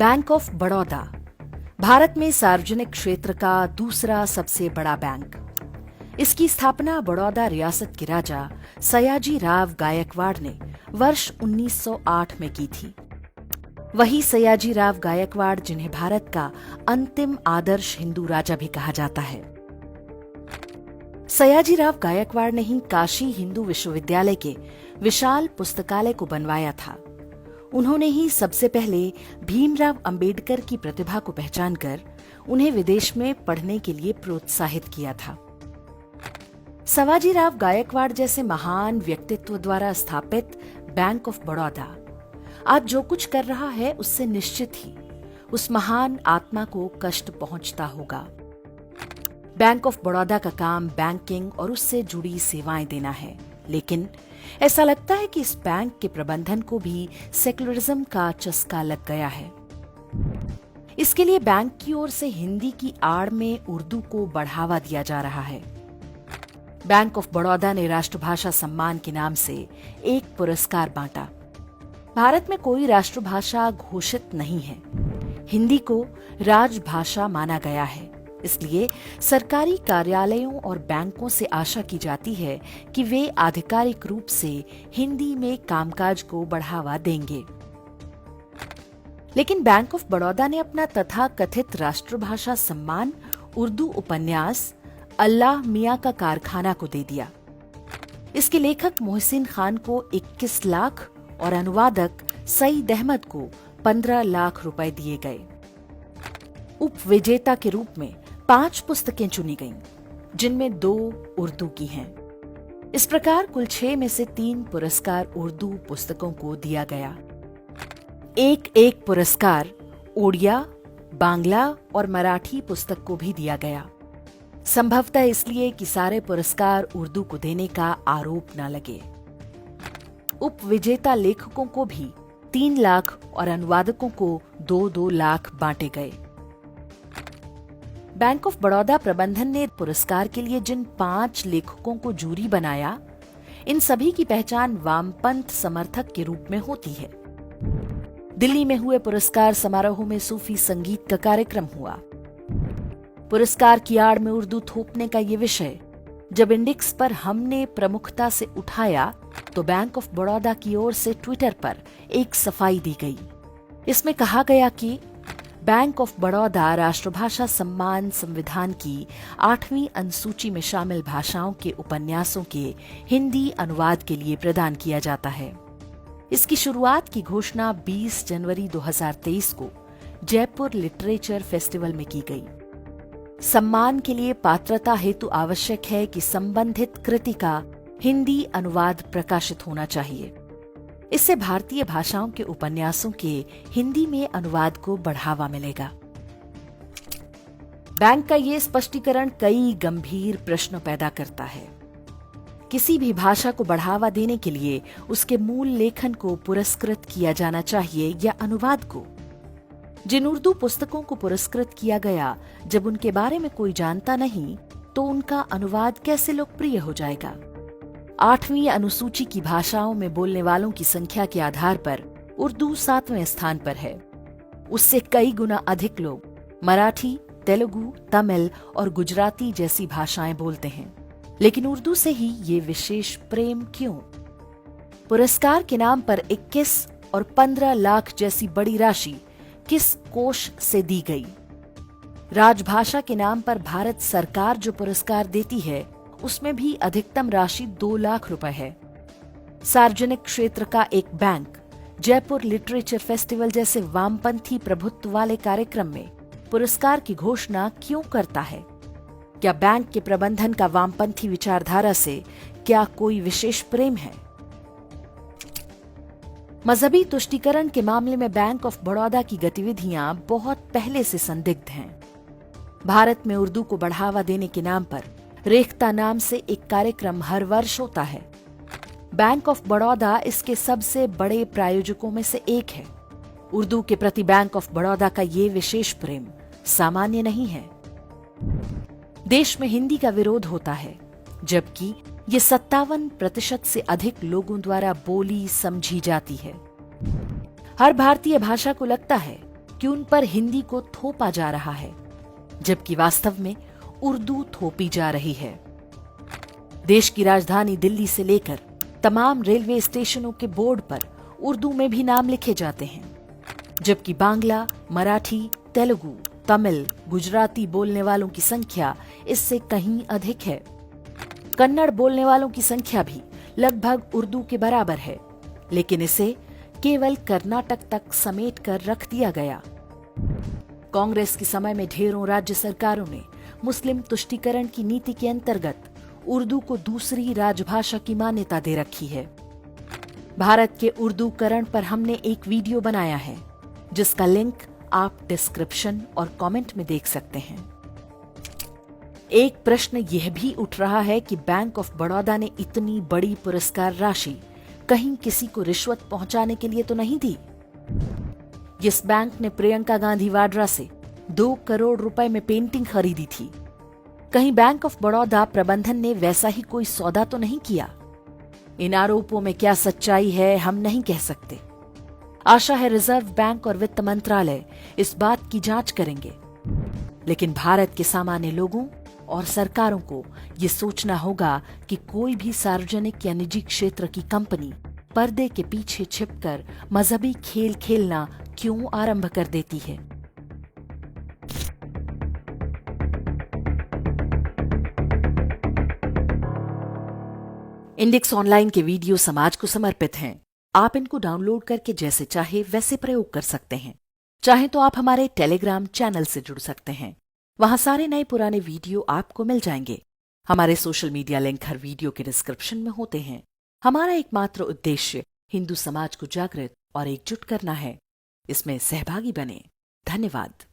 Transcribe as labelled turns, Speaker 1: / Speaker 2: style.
Speaker 1: Bank of Baroda Bharat में सार्वजनिक क्षेत्र का दूसरा सबसे बड़ा बैंक। इसकी स्थापना बड़ौदा रियासत के राजा सयाजी राव गायकवाड़ ने वर्ष 1908 में की थी। वही सयाजी राव गायकवाड़ जिन्हें भारत का अंतिम आदर्श हिंदू राजा भी कहा जाता है। सयाजी राव गायकवाड़ ने ही काशी हिंदू विश्वविद्यालय के विशाल पुस्तकालय को बनवाया था। उन्होंने ही सबसे पहले भीमराव अंबेडकर की प्रतिभा को पहचानकर उन्हें विदेश में पढ़ने के लिए प्रोत्साहित किया था। सयाजी राव गायकवाड़ जैसे महान व्यक्तित्व द्वारा स्थापित बैंक ऑफ बड़ौदा आज जो कुछ कर रहा है उससे निश्चित ही उस महान आत्मा को कष्ट पहुंचता होगा। बैंक ऑफ बड़ौदा का काम बैंकिंग और उससे जुड़ी सेवाएं देना है, लेकिन ऐसा लगता है कि इस बैंक के प्रबंधन को भी सेक्युलरिज्म का चस्का लग गया है। इसके लिए बैंक की ओर से हिंदी की आड़ में उर्दू को बढ़ावा दिया जा रहा है। बैंक ऑफ बड़ौदा ने राष्ट्रभाषा सम्मान के नाम से एक पुरस्कार बांटा। भारत में कोई राष्ट्रभाषा घोषित नहीं है। हिंदी को राजभाषा माना गया है, इसलिए सरकारी कार्यालयों और बैंकों से आशा की जाती है कि वे आधिकारिक रूप से हिंदी में कामकाज को बढ़ावा देंगे। लेकिन बैंक ऑफ बड़ौदा ने अपना तथाकथित राष्ट्रभाषा सम्मान उर्दू उपन्यास अल्लाह मियां का कारखाना को दे दिया। इसके लेखक मोहसिन खान को 21 लाख और अनुवादक सईद अहमद को 15 लाख रुपए दिए गए। उपविजेता के रूप में 5 पुस्तकें चुनी गईं, जिनमें 2 उर्दू की हैं। इस प्रकार कुल 6 में से 3 पुरस्कार उर्दू पुस्तकों को दिया गया। एक पुरस्कार ओडिया, बांग्ला और मराठी पुस्तक को भी दिया गया, संभवतः इसलिए कि सारे पुरस्कार उर्दू को देने का आरोप न लगे। उपविजेता लेखकों को भी 3 लाख और अनुवादकों को 2-2 लाख बांटे गए। बैंक ऑफ बड़ौदा प्रबंधन ने पुरस्कार के लिए जिन 5 लेखकों को जूरी बनाया, इन सभी की पहचान वामपंथ समर्थक के रूप में होती है। दिल्ली में हुए पुरस्कार समारोह में सूफी संगीत का कार्यक्रम हुआ। पुरस्कार की आड़ में उर्दू थोपने का ये विषय जब इंडेक्स पर हमने प्रमुखता से उठाया तो बैंक ऑफ बड़ौदा की ओर से ट्विटर पर एक सफाई दी गई। इसमें कहा गया कि बैंक ऑफ बड़ौदा राष्ट्रभाषा सम्मान संविधान की 8वीं अनुसूची में शामिल भाषाओं के उपन्यासों के हिंदी अनुवाद के लिए प्रदान किया जाता है। इसकी शुरुआत की घोषणा 20 जनवरी 2023 को जयपुर लिटरेचर फेस्टिवल में की गई। सम्मान के लिए पात्रता हेतु आवश्यक है कि संबंधित कृति का हिंदी अनुवाद प्रकाशित होना चाहिए। इससे भारतीय भाषाओं के उपन्यासों के हिंदी में अनुवाद को बढ़ावा मिलेगा। बैंक का ये स्पष्टीकरण कई गंभीर प्रश्न पैदा करता है। किसी भी भाषा को बढ़ावा देने के लिए उसके मूल लेखन को पुरस्कृत किया जाना चाहिए या अनुवाद को। जिन उर्दू पुस्तकों को पुरस्कृत किया गया, जब उनके बारे में कोई जानता नहीं तो उनका अनुवाद कैसे लोकप्रिय हो जाएगा? 8वीं अनुसूची की भाषाओं में बोलने वालों की संख्या के आधार पर उर्दू 7वें स्थान पर है। उससे कई गुना अधिक लोग मराठी, तेलुगु, तमिल और गुजराती जैसी भाषाएं बोलते हैं, लेकिन उर्दू से ही ये विशेष प्रेम क्यों? पुरस्कार के नाम पर 21 और 15 लाख जैसी बड़ी राशि किस कोष से दी गई? राजभाषा के नाम पर भारत सरकार जो पुरस्कार देती है उसमें भी अधिकतम राशि 2 लाख रुपए है। सार्वजनिक क्षेत्र का एक बैंक जयपुर लिटरेचर फेस्टिवल जैसे वामपंथी प्रभुत्व वाले कार्यक्रम में पुरस्कार की घोषणा क्यों करता है? क्या बैंक के प्रबंधन का वामपंथी विचारधारा से क्या कोई विशेष प्रेम है? मजहबी तुष्टीकरण के मामले में बैंक ऑफ बड़ौदा की गतिविधियां बहुत पहले से संदिग्ध हैं। भारत में उर्दू को बढ़ावा देने के नाम पर रेख्ता नाम से एक कार्यक्रम हर वर्ष होता है। बैंक ऑफ बड़ौदा इसके सबसे बड़े प्रायोजकों में से एक है। उर्दू के प्रति बैंक ऑफ बड़ौदा का ये विशेष प्रेम सामान्य नहीं है। देश में हिंदी का विरोध होता है, जबकि ये 57% से अधिक लोगों द्वारा बोली समझी जाती है। हर भारतीय भाषा को लगता है कि उन पर हिंदी को थोपा जा रहा है, जबकि वास्तव में उर्दू थोपी जा रही है। देश की राजधानी दिल्ली से लेकर तमाम रेलवे स्टेशनों के बोर्ड पर उर्दू में भी नाम लिखे जाते हैं, जबकि बांग्ला, मराठी, तेलुगु, तमिल, गुजराती बोलने वालों की संख्या इससे कहीं अधिक है। कन्नड़ बोलने वालों की संख्या भी लगभग उर्दू के बराबर है, लेकिन इसे केवल कर्नाटक तक समेट कर रख दिया गया। कांग्रेस के समय में ढेरों राज्य सरकारों ने मुस्लिम तुष्टीकरण की नीति के अंतर्गत उर्दू को दूसरी राजभाषा की मान्यता दे रखी है। भारत के उर्दूकरण पर हमने एक वीडियो बनाया है, जिसका लिंक आप डिस्क्रिप्शन और कमेंट में देख सकते हैं। एक प्रश्न यह भी उठ रहा है कि बैंक ऑफ बड़ौदा ने इतनी बड़ी पुरस्कार राशि कहीं किसी को रिश्वत पहुंचाने के लिए तो नहीं दी। जिस बैंक ने प्रियंका गांधी वाड्रा से 2 करोड़ रुपए में पेंटिंग खरीदी थी, कहीं बैंक ऑफ बड़ौदा प्रबंधन ने वैसा ही कोई सौदा तो नहीं किया। इन आरोपों में क्या सच्चाई है हम नहीं कह सकते। आशा है रिजर्व बैंक और वित्त मंत्रालय इस बात की जांच करेंगे, लेकिन भारत के सामान्य लोगों और सरकारों को ये सोचना होगा कि कोई भी सार्वजनिक या निजी क्षेत्र की कंपनी पर्दे के पीछे छिपकर मजहबी खेल खेलना क्यों आरंभ कर देती है। इंडेक्स ऑनलाइन के वीडियो समाज को समर्पित हैं। आप इनको डाउनलोड करके जैसे चाहे वैसे प्रयोग कर सकते हैं। चाहे तो आप हमारे टेलीग्राम चैनल से जुड़ सकते हैं, वहां सारे नए पुराने वीडियो आपको मिल जाएंगे। हमारे सोशल मीडिया लिंक हर वीडियो के डिस्क्रिप्शन में होते हैं। हमारा एकमात्र उद्देश्य हिंदू समाज को जागृत और एकजुट करना है। इसमें सहभागी बने। धन्यवाद।